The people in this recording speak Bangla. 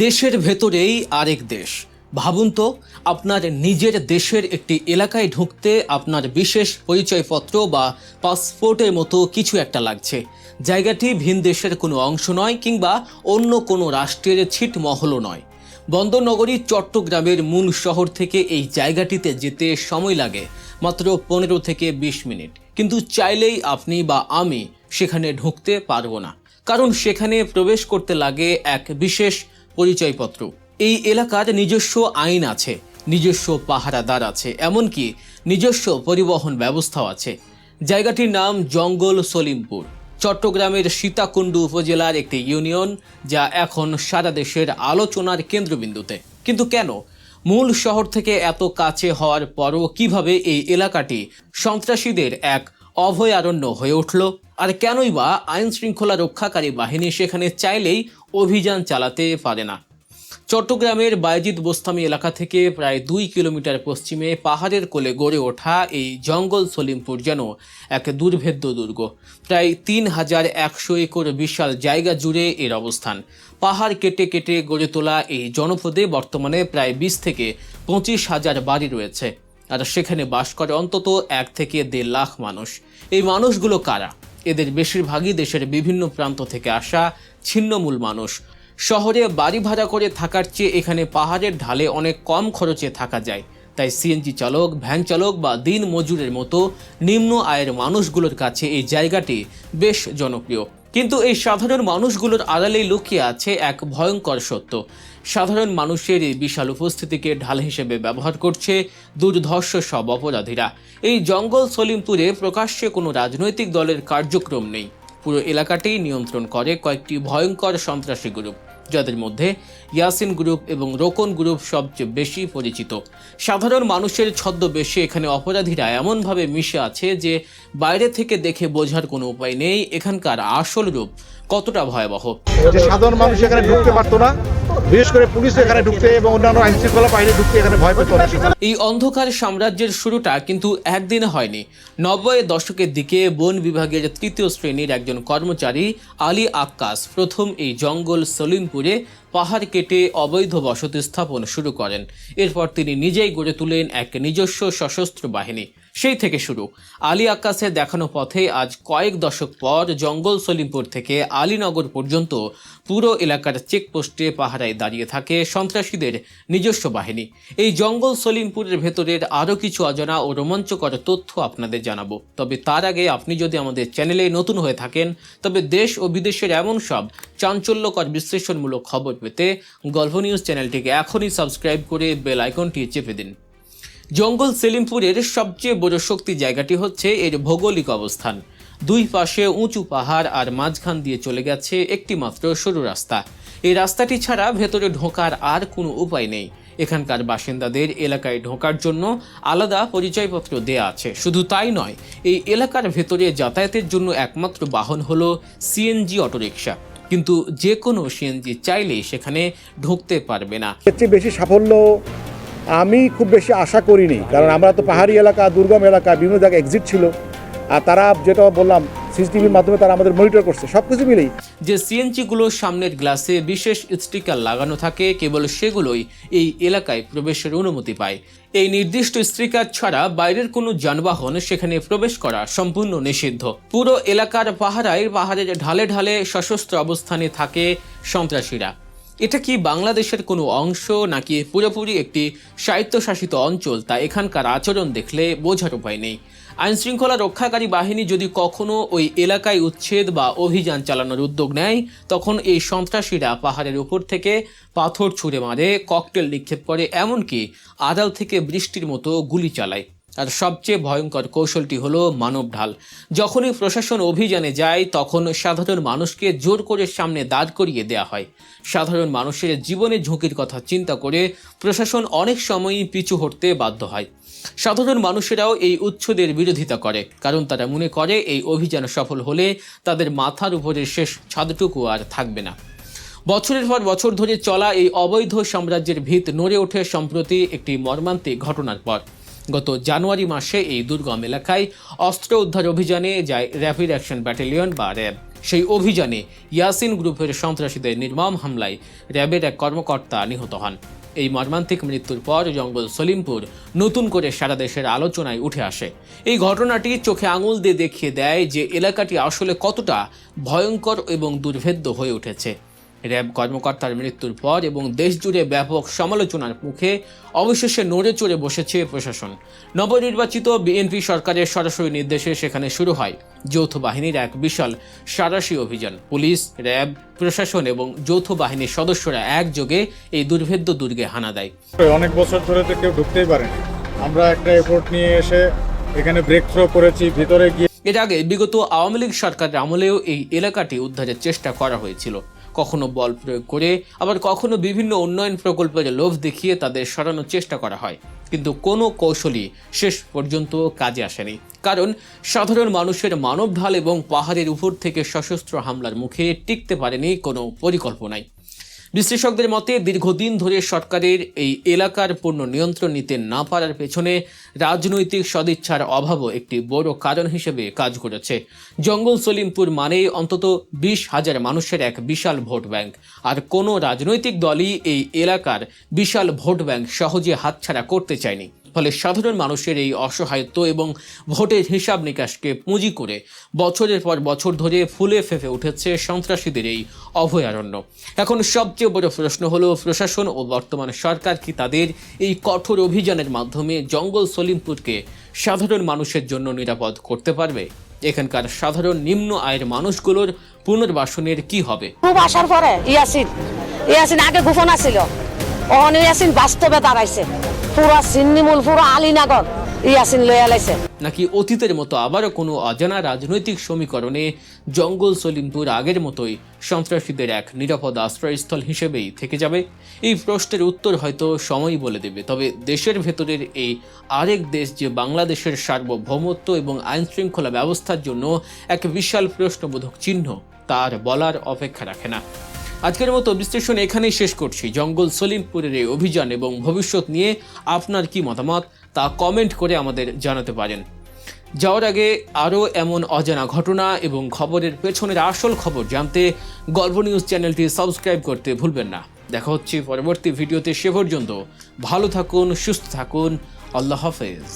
দেশের ভেতরেই আরেক দেশ। ভাবুন তো, আপনার নিজের দেশের একটি এলাকায় ঢুকতে আপনার বিশেষ পরিচয়পত্র বা পাসপোর্টের মতো কিছু একটা লাগছে। জায়গাটি ভিন দেশের কোনো অংশ নয় কিংবা অন্য কোনো রাষ্ট্রের ছিটমহলও নয়। বন্দরনগরী চট্টগ্রামের মূল শহর থেকে এই জায়গাটিতে যেতে সময় লাগে মাত্র 15 থেকে 20 মিনিট, কিন্তু চাইলেই আপনি বা আমি সেখানে ঢুকতে পারবো না, কারণ সেখানে প্রবেশ করতে লাগে এক বিশেষ পরিচয়পত্র। এই এলাকার নিজস্ব আইন আছে, নিজস্ব পাহারাদার আছে, এমনকি নিজস্ব পরিবহন ব্যবস্থাও আছে। জায়গাটির নাম জঙ্গল সলিমপুর, চট্টগ্রামের সীতাকুণ্ড উপজেলার একটি ইউনিয়ন, যা এখন সারা দেশের আলোচনার কেন্দ্রবিন্দুতে। কিন্তু কেন? মূল শহর থেকে এত কাছে হওয়ার পরও কিভাবে এই এলাকাটি সন্ত্রাসীদের এক অভয়ারণ্য হয়ে উঠল? আর কেনই বা আইন শৃঙ্খলা রক্ষাকারী বাহিনী সেখানে চাইলেই অভিযান চালাতে পারে না? চট্টগ্রামের বায়েজিদ বোস্তামি এলাকা থেকে প্রায় 2 কিলোমিটার পশ্চিমে পাহাড়ের কোলে গড়ে ওঠা এই জঙ্গল সলিমপুর যেন এক দুর্ভেদ্য দুর্গ। প্রায় 3100 একর বিশাল জায়গা জুড়ে এর অবস্থান। পাহাড় কেটে কেটে গড়ে তোলা এই জনপদে বর্তমানে প্রায় 20 থেকে 25 হাজার বাড়ি রয়েছে, আর সেখানে বাস করে অন্তত 1 থেকে 1.5 লাখ মানুষ। এই মানুষগুলো কারা? এদের বেশিরভাগই দেশের বিভিন্ন প্রান্ত থেকে আসা ছিন্নমূল মানুষ। শহরে বাড়ি ভাড়া করে থাকার চেয়ে এখানে পাহাড়ের ঢালে অনেক কম খরচে থাকা যায়, তাই সিএনজি চালক, ভ্যান চালক বা দিন মজুরের মতো নিম্ন আয়ের মানুষগুলোর কাছে এই জায়গাটি বেশ জনপ্রিয়। কিন্তু এই সাধারণ মানুষগুলোর আড়ালেই লুকিয়ে আছে এক ভয়ঙ্কর সত্য। সাধারণ মানুষের এই বিশাল উপস্থিতিকে ঢাল হিসেবে ব্যবহার করছে দুর্ধর্ষ সব অপরাধীরা। এই জঙ্গল সলিমপুরে প্রকাশ্যে কোনো রাজনৈতিক দলের কার্যক্রম নেই। পুরো এলাকাটি নিয়ন্ত্রণ করে কয়েকটি ভয়ঙ্কর সন্ত্রাসী গ্রুপ, যাদের মধ্যে ইয়াসিন গ্রুপ এবং রোকন গ্রুপ সবচেয়ে বেশি পরিচিত। সাধারণ মানুষের ছদ্মবেশে এখানে অপরাধীরা এমনভাবে মিশে আছে যে বাইরে থেকে দেখে বোঝার কোনো উপায় নেই এখানকার আসল রূপ কতটা ভয়াবহ। সাধারণ মানুষ এখানে ঢুকতে পারতো না, বিশেষ করে পুলিশ এখানে ঢুকতে এবং অন্যান্য আইন শৃঙ্খলা বাহিনী ঢুকতে এখানে ভয় পেত না। এই অন্ধকার সাম্রাজ্যের শুরুটা কিন্তু একদিনে হয়নি। 90-এর দশকের দিকে বন বিভাগের 3য় শ্রেণীর একজন কর্মচারী আলী আক্কাস প্রথম এই জঙ্গল সলিমপুরে পাহাড় কেটে অবৈধ বসতি স্থাপন শুরু করেন। এরপর তিনি নিজেই গড়ে তুলেন এক নিজস্ব সশস্ত্র বাহিনী। সেই থেকে শুরু। আলী আক্কাসের দেখানো পথে আজ কয়েক দশক পর জঙ্গল সলিমপুর থেকে আলীনগর পর্যন্ত পুরো এলাকার চেকপোস্টে পাহারায় দাঁড়িয়ে থাকে সন্ত্রাসীদের নিজস্ব বাহিনী। এই জঙ্গল সলিমপুরের ভেতরের আরও কিছু অজানা ও রোমাঞ্চকর তথ্য আপনাদের জানাবো। তবে তার আগে আপনি যদি আমাদের চ্যানেলে নতুন হয়ে থাকেন, তবে দেশ ও বিদেশের এমন সব চাঞ্চল্যকর বিশ্লেষণমূলক খবর পেতে গল্প নিউজ চ্যানেলটিকে এখনই সাবস্ক্রাইব করে বেল আইকনটি চেপে দিন। জঙ্গল সলিমপুরের সবচেয়ে বড় শক্তি জায়গাটি হচ্ছে এর ভৌগোলিক অবস্থান। দুই পাশে উঁচু পাহাড় আর মাঝখান দিয়ে চলে গেছে একটি মাত্র সরু রাস্তা। এই রাস্তাটি ছাড়া ভেতরে ঢোকার আর কোনো উপায় নেই। এখানকার বাসিন্দাদের এলাকায় ঢোকার জন্য আলাদা পরিচয়পত্র দেয়া আছে। শুধু তাই নয়, এই এলাকার ভেতরে যাতায়াতের জন্য একমাত্র বাহন হলো সিএনজি অটোরিকশা, কিন্তু যে কোনো সিএনজি চাইলেই সেখানে ঢুকতে পারবে না। এর চেয়ে বেশি সাফল্য আমি খুব বেশি আশা করিনি, কারণ আমরা তো পাহাড়ি এলাকা, দুর্গম এলাকা, বিভিন্ন জায়গায় এক্সিট ছিল, আর তারা যেটা বললাম সিসিটিভির মাধ্যমে তারা আমাদের মনিটর করছে। সব কিছু মিলেই যে সিএনজিগুলোর সামনের গ্লাসে বিশেষ স্টিকার লাগানো থাকে, কেবল সেগুলোই এই এলাকায় প্রবেশের অনুমতি পায়। এই নির্দিষ্ট স্টিকার ছাড়া বাইরের কোনো যানবাহন সেখানে প্রবেশ করা সম্পূর্ণ নিষিদ্ধ। পুরো এলাকার পাহাড়ের ঢালে ঢালে সশস্ত্র অবস্থানে থাকে সন্ত্রাসীরা। এটা কি বাংলাদেশের কোনো অংশ নাকি পুরোপুরি একটি স্বায়ত্তশাসিত অঞ্চল, তা এখানকার আচরণ দেখলে বোঝার উপায় নেই। আইন শৃঙ্খলা রক্ষাকারী বাহিনী যদি কখনো ওই এলাকায় উচ্ছেদ বা অভিযান চালানোর উদ্যোগ নেয়, তখন এই সন্ত্রাসীরা পাহাড়ের উপর থেকে পাথর ছুঁড়ে মারে, ককটেল নিক্ষেপ করে, এমনকি আড়াল থেকে বৃষ্টির মতো গুলি চালায়। আর সবচেয়ে ভয়ঙ্কর কৌশলটি হলো মানব ঢাল। যখনই প্রশাসন অভিযানে যায়, তখন সাধারণ মানুষকে জোর করে সামনে দাঁড় করিয়ে দেওয়া হয়। সাধারণ মানুষের জীবনের ঝুঁকির কথা চিন্তা করে প্রশাসন অনেক সময়ই পিছু হটতে বাধ্য হয়। সাধারণ মানুষেরাও এই উচ্ছেদের বিরোধিতা করে, কারণ তারা মনে করে এই অভিযান সফল হলে তাদের মাথার উপরের শেষ ছাদটুকু আর থাকবে না। বছরের পর বছর ধরে চলা এই অবৈধ সাম্রাজ্যের ভিত নড়ে ওঠে সম্প্রতি একটি মর্মান্তিক ঘটনার পর। গত জানুয়ারি মাসে এই দুর্গম এলাকায় অস্ত্র উদ্ধার অভিযানে যায় র্যাপিড অ্যাকশন ব্যাটালিয়ন বা র্যাব। সেই অভিযানে ইয়াসিন গ্রুপের সন্ত্রাসীদের নির্মম হামলায় র্যাবের এক কর্মকর্তা নিহত হন। এই মর্মান্তিক মৃত্যুর পর জঙ্গল সলিমপুর নতুন করে সারা দেশের আলোচনায় উঠে আসে। এই ঘটনাটি চোখে আঙুল দিয়ে দেখিয়ে দেয় যে এলাকাটি আসলে কতটা ভয়ঙ্কর এবং দুর্ভেদ্য হয়ে উঠেছে। র্যাব কর্মকর্তার মৃত্যুর পর এবং দেশজুড়ে ব্যাপক সমালোচনার মুখে অবশেষে নড়ে চড়ে বসেছে প্রশাসন। নবনির্বাচিত বিএনপি সরকারের সরাসরি নির্দেশে সেখানে শুরু হয় যৌথ বাহিনীর এক বিশাল সাঁড়াশি অভিযান। পুলিশ, র্যাব, প্রশাসন এবং যৌথ বাহিনীর সদস্যরা একযোগে এই দুর্ভেদ্য দুর্গে হানা দেয়। অনেক বছর ধরে তো কেউ ঢুকতেই পারেনি, আমরা একটা এফোর্ট নিয়ে এসে এখানে ব্রেক থ্রো করেছি। ভিতরে গিয়ে এর আগে বিগত আওয়ামী লীগ সরকারের আমলেও এই এলাকাটি উদ্ধারের চেষ্টা করা হয়েছিল, কখনো বল প্রয়োগ করে, আবার কখনো বিভিন্ন উন্নয়ন প্রকল্পের লোভ দেখিয়ে তাদের সরানোর চেষ্টা করা হয়, কিন্তু কোনো কৌশলই শেষ পর্যন্ত কাজে আসেনি। কারণ সাধারণ মানুষের মানব ঢাল এবং পাহাড়ের উপর থেকে সশস্ত্র হামলার মুখে টিকতে পারেনি কোনো পরিকল্পনাই। বিশ্লেষকদের মতে দীর্ঘদিন ধরে সরকারের এই এলাকার পূর্ণ নিয়ন্ত্রণ নিতে না পারার পেছনে রাজনৈতিক সদিচ্ছার অভাবও একটি বড় কারণ হিসেবে কাজ করেছে। জঙ্গল সলিমপুর মানেই অন্তত 20,000 মানুষের এক বিশাল ভোট ব্যাংক, আর কোনো রাজনৈতিক দলই এই এলাকার বিশাল ভোট ব্যাংক সহজে হাতছাড়া করতে চায়নি। ফলে সাধারণ মানুষের এই অসহায়ত্ব এবং ভোটের হিসাব নিকাশকে পুঁজি করে বছরের পর বছর ধরে ফুলে ফেঁপে উঠেছে সন্ত্রাসীদের এই অভয়ারণ্য। এখন সবচেয়ে বড় প্রশ্ন হলো, প্রশাসন ও বর্তমান সরকার কি তাদের এই কঠোর অভিযানের মাধ্যমে জঙ্গল সলিমপুরকে সাধারণ মানুষের জন্য নিরাপদ করতে পারবে? এখানকার সাধারণ নিম্ন আয়ের মানুষগুলোর পুনর্বাসনের কি হবে? খুব আসার পরে ইয়াসিন আগে গোপন ছিল, অহন ইয়াসিন বাস্তবে দাঁড়াইছে, পুরা সিন্নিমূল, পুরা আলীনগর ইয়াসিন লইয়া লাইছে। নাকি অতীতের মতো আবারও কোনো অজানা রাজনৈতিক সমীকরণে জঙ্গল সলিমপুর আগের মতোই সন্ত্রাসীদের এক নিরাপদ আশ্রয়স্থল হিসেবেই থেকে যাবে? এই প্রশ্নের উত্তর হয়তো সময়ই বলে দেবে। তবে দেশের ভেতরের এই আরেক দেশ যে বাংলাদেশের সার্বভৌমত্ব এবং আইনশৃঙ্খলা ব্যবস্থার জন্য এক বিশাল প্রশ্নবোধক চিহ্ন, তার বলার অপেক্ষা রাখে না। আজকের মতো বিশ্লেষণ এখানেই শেষ করছি। জঙ্গল সলিমপুরের এই অভিযান এবং ভবিষ্যৎ নিয়ে আপনার কি মতামত তা কমেন্ট করে আমাদের জানাতে পারেন। যাওয়ার আগে আরও এমন অজানা ঘটনা এবং খবরের পেছনের আসল খবর জানতে গল্প নিউজ চ্যানেলটি সাবস্ক্রাইব করতে ভুলবেন না। দেখা হচ্ছে পরবর্তী ভিডিওতে। সে পর্যন্ত ভালো থাকুন, সুস্থ থাকুন। আল্লাহ হাফেজ।